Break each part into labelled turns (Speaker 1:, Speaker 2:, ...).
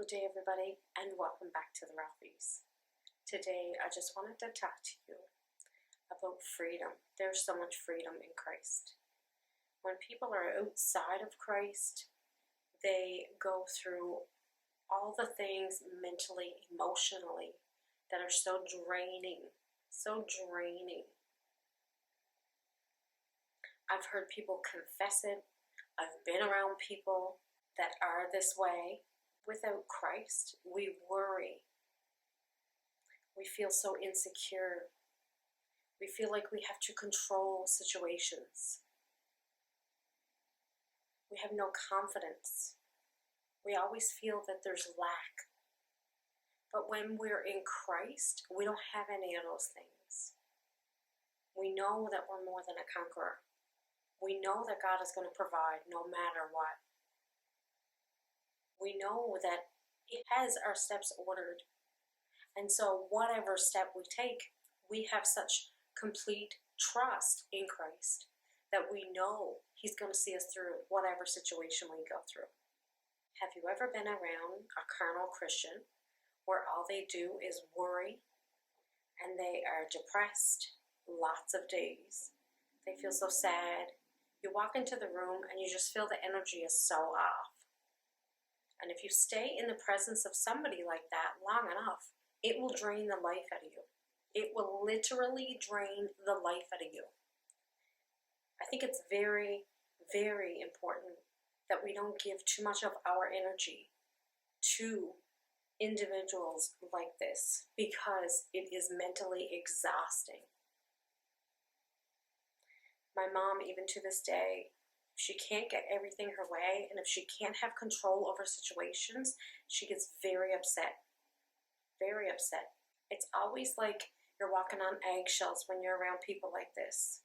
Speaker 1: Good day, everybody, and welcome back to the Ralphies. Today, I just wanted to talk to you about freedom. There's so much freedom in Christ. When people are outside of Christ, they go through all the things mentally, emotionally, that are so draining, so draining. I've heard people confess it. I've been around people that are this way. Without Christ, we worry. We feel so insecure. We feel like we have to control situations. We have no confidence. We always feel that there's lack. But when we're in Christ, we don't have any of those things. We know that we're more than a conqueror. We know that God is going to provide no matter what. We know that He has our steps ordered. And so whatever step we take, we have such complete trust in Christ that we know He's going to see us through whatever situation we go through. Have you ever been around a carnal Christian where all they do is worry and they are depressed lots of days? They feel so sad. You walk into the room and you just feel the energy is so off. And if you stay in the presence of somebody like that long enough, it will drain the life out of you. It will literally drain the life out of you. I think it's very, very important that we don't give too much of our energy to individuals like this, because it is mentally exhausting. My mom, even to this day, she can't get everything her way, and if she can't have control over situations, she gets very upset. Very upset. It's always like you're walking on eggshells when you're around people like this.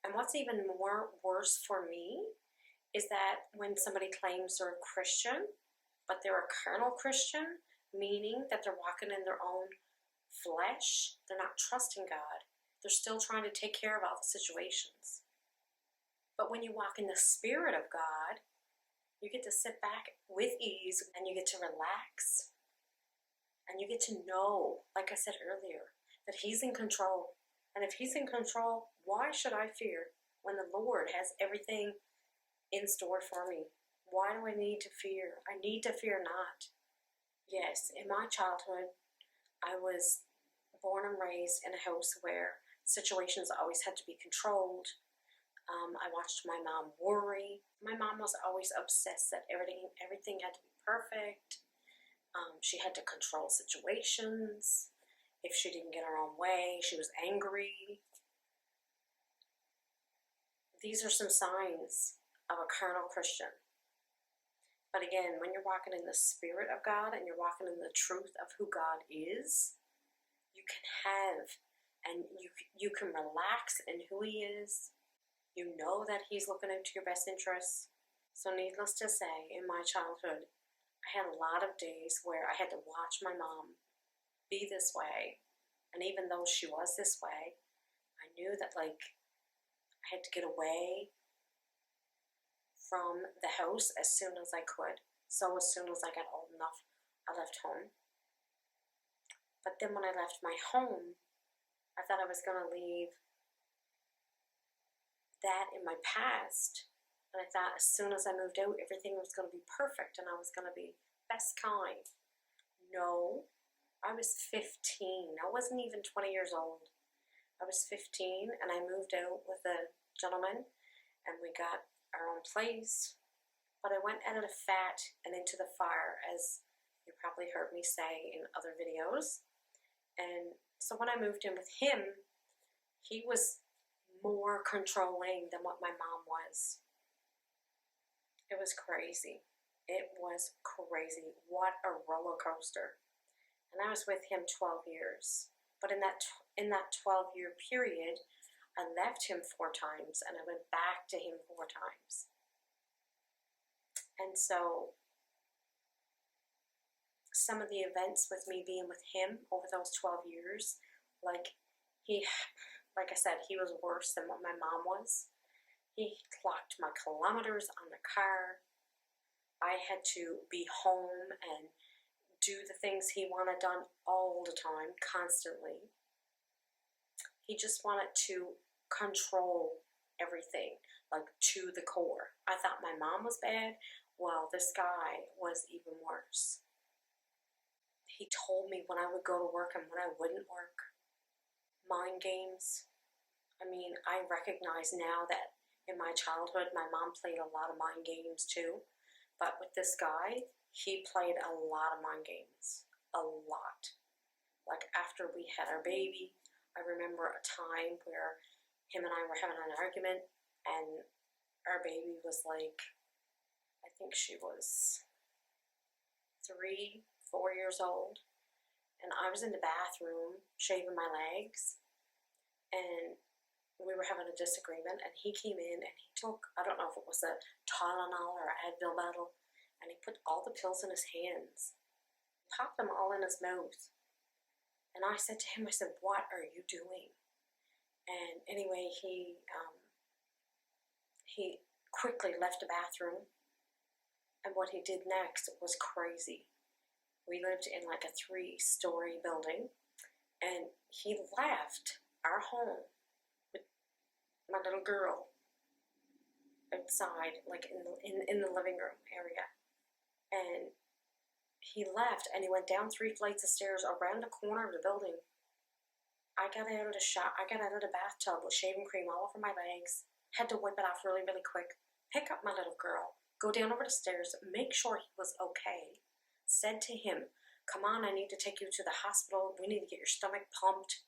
Speaker 1: And what's even more worse for me is that when somebody claims they're a Christian, but they're a carnal Christian, meaning that they're walking in their own flesh, they're not trusting God. They're still trying to take care of all the situations. But when you walk in the Spirit of God, you get to sit back with ease and you get to relax. And you get to know, like I said earlier, that He's in control. And if He's in control, why should I fear when the Lord has everything in store for me? Why do I need to fear? I need to fear not. Yes, in my childhood, I was born and raised in a house where situations always had to be controlled. I watched my mom worry. My mom was always obsessed that everything had to be perfect. She had to control situations. If she didn't get her own way, she was angry. These are some signs of a carnal Christian. But again, when you're walking in the Spirit of God and you're walking in the truth of who God is, you can have and you can relax in who He is. You know that He's looking out to your best interests. So needless to say, in my childhood, I had a lot of days where I had to watch my mom be this way. And even though she was this way, I knew that I had to get away from the house as soon as I could. So as soon as I got old enough, I left home. But then when I left my home, I thought I was going to leave that in my past. And I thought as soon as I moved out, everything was going to be perfect and I was going to be best kind. No, I was 15. I wasn't even 20 years old. I was 15 and I moved out with a gentleman and we got our own place. But I went out of the fat and into the fire, as you probably heard me say in other videos. And so when I moved in with him, he was more controlling than what my mom was. It was crazy. It was crazy. What a roller coaster. And I was with him 12 years. But in that 12-year period, I left him 4 times and I went back to him 4 times. And so some of the events with me being with him over those 12 years, like I said, he was worse than what my mom was. He clocked my kilometers on the car. I had to be home and do the things he wanted done all the time, constantly. He just wanted to control everything, like to the core. I thought my mom was bad. Well, this guy was even worse. He told me when I would go to work and when I wouldn't work. Mind games. I mean, I recognize now that in my childhood, my mom played a lot of mind games too. But with this guy, he played a lot of mind games. A lot. Like after we had our baby, I remember a time where him and I were having an argument, and our baby was like, I think she was 3, 4 years old, and I was in the bathroom shaving my legs, and we were having a disagreement, and he came in and he took, I don't know if it was a Tylenol or an Advil bottle, and he put all the pills in his hands, popped them all in his mouth. And I said to him, I said, what are you doing? And anyway, he quickly left the bathroom, and what he did next was crazy. We lived in like a 3-story building, and he left our home with my little girl outside, like in the living room area. And he left, and he went down 3 flights of stairs around the corner of the building. I got out of the bathtub with shaving cream all over my legs, had to wipe it off really, really quick, pick up my little girl, go down over the stairs, make sure he was okay, said to him, come on, I need to take you to the hospital, we need to get your stomach pumped,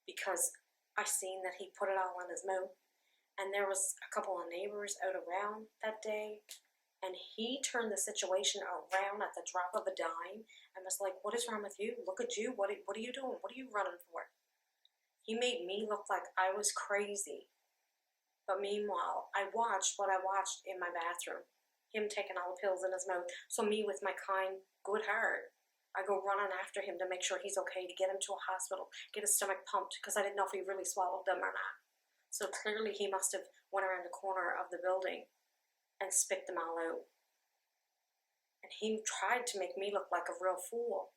Speaker 1: because I seen that he put it all in his mouth. And there was a couple of neighbors out around that day, and he turned the situation around at the drop of a dime and was like, what is wrong with you? Look at you. What are you doing? What are you running for? He made me look like I was crazy. But meanwhile, I watched what I watched in my bathroom. Him taking all the pills in his mouth. So me with my kind, good heart, I go running after him to make sure he's okay, to get him to a hospital, get his stomach pumped, because I didn't know if he really swallowed them or not. So clearly he must have went around the corner of the building and spit them all out. And he tried to make me look like a real fool.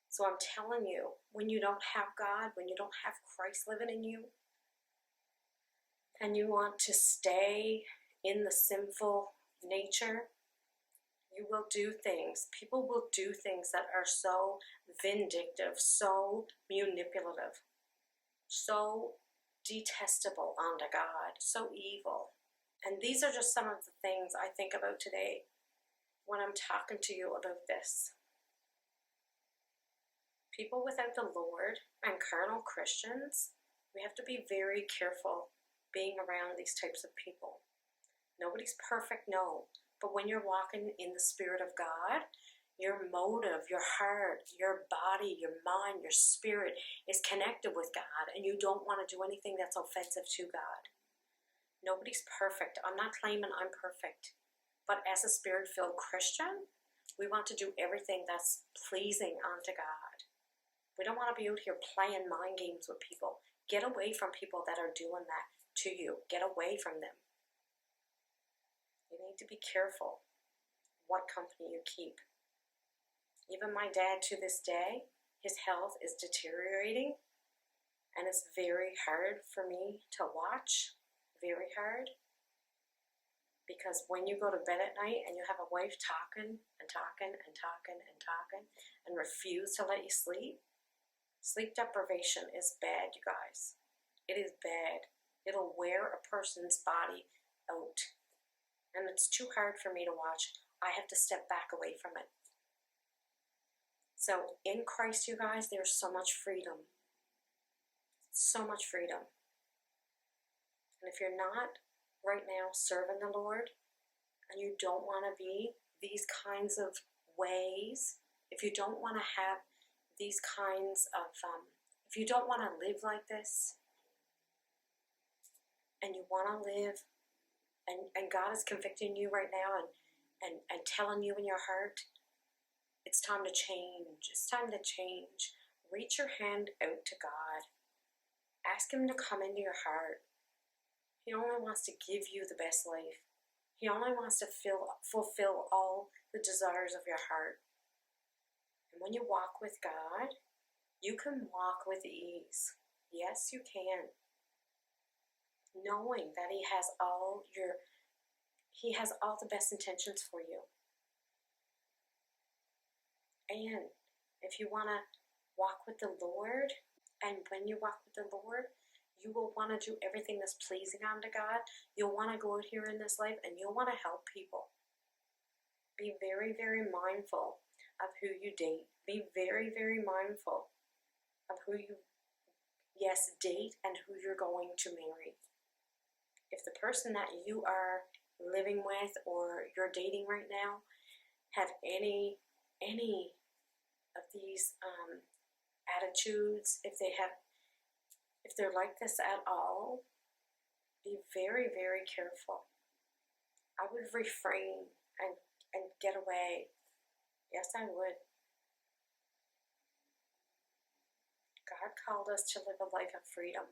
Speaker 1: So I'm telling you, when you don't have God, when you don't have Christ living in you, and you want to stay in the sinful nature, you will do things. People will do things that are so vindictive, so manipulative, so detestable unto God, so evil. And these are just some of the things I think about today when I'm talking to you about this. People without the Lord and carnal Christians, we have to be very careful being around these types of people. Nobody's perfect, no. But when you're walking in the Spirit of God, your motive, your heart, your body, your mind, your spirit is connected with God, and you don't want to do anything that's offensive to God. Nobody's perfect. I'm not claiming I'm perfect. But as a Spirit-filled Christian, we want to do everything that's pleasing unto God. We don't want to be out here playing mind games with people. Get away from people that are doing that to you. Get away from them. You need to be careful what company you keep. Even my dad, to this day, his health is deteriorating, and it's very hard for me to watch. Very hard. Because when you go to bed at night and you have a wife talking and talking and talking and talking and refuse to let you sleep, sleep deprivation is bad, you guys. It is bad. It'll wear a person's body out. And it's too hard for me to watch. I have to step back away from it. So in Christ, you guys, there's so much freedom. So much freedom. And if you're not right now serving the Lord, and you don't want to be these kinds of ways, if you don't want to have these kinds of, if you don't want to live like this, and you want to live, and God is convicting you right now and telling you in your heart, it's time to change. It's time to change. Reach your hand out to God. Ask Him to come into your heart. He only wants to give you the best life. He only wants to fulfill all the desires of your heart. And when you walk with God, you can walk with ease. Yes, you can. Knowing that He has all the best intentions for you. And if you want to walk with the Lord, and when you walk with the Lord, you will want to do everything that's pleasing unto God. You'll want to go out here in this life and you'll want to help people. Be very, very mindful of who you date. Be very, very mindful of who you, yes, date and who you're going to marry. If the person that you are living with or you're dating right now have any of these attitudes, if they're like this at all, be very, very careful. I would refrain and get away. Yes, I would. God called us to live a life of freedom.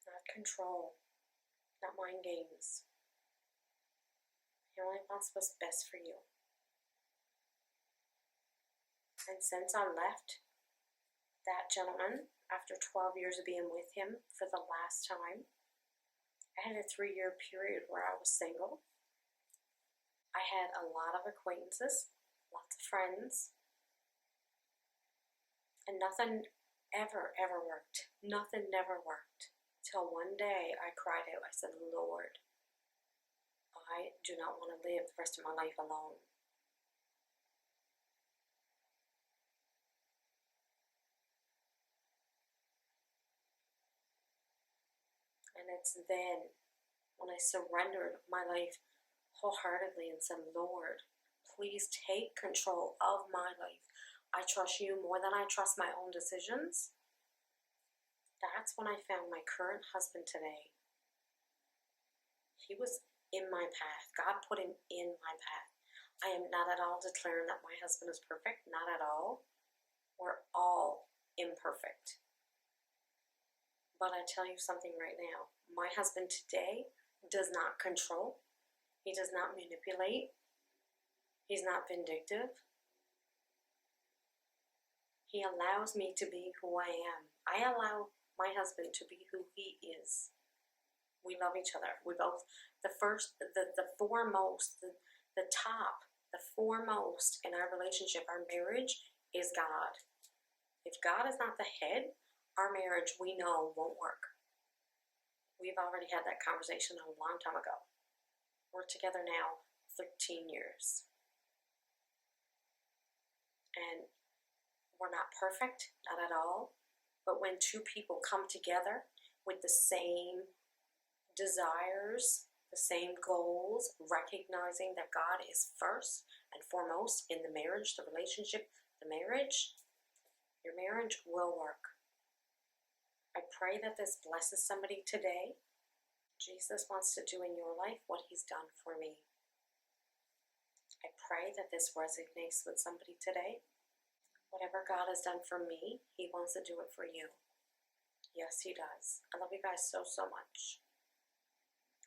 Speaker 1: Not control, not mind games. He only wants what's best for you. And since I left that gentleman, after 12 years of being with him for the last time, I had a 3-year period where I was single. I had a lot of acquaintances, lots of friends, and nothing ever worked. Nothing never worked. Till one day I cried out, I said, Lord, I do not want to live the rest of my life alone. And it's then when I surrendered my life wholeheartedly and said, Lord, please take control of my life. I trust you more than I trust my own decisions. That's when I found my current husband today. He was in my path. God put him in my path. I am not at all declaring that my husband is perfect. Not at all. We're all imperfect. But I tell you something right now. My husband today does not control. He does not manipulate. He's not vindictive. He allows me to be who I am. I allow my husband to be who he is. We love each other. We both, the foremost, the top, the foremost in our relationship, our marriage, is God. If God is not the head, our marriage, we know, won't work. We've already had that conversation a long time ago. We're together now 13 years. And we're not perfect, not at all. But when two people come together with the same desires, the same goals, recognizing that God is first and foremost in the marriage, the relationship, the marriage, your marriage will work. I pray that this blesses somebody today. Jesus wants to do in your life what he's done for me. I pray that this resonates with somebody today. Whatever God has done for me, he wants to do it for you. Yes, he does. I love you guys so, so much.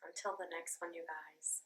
Speaker 1: Until the next one, you guys.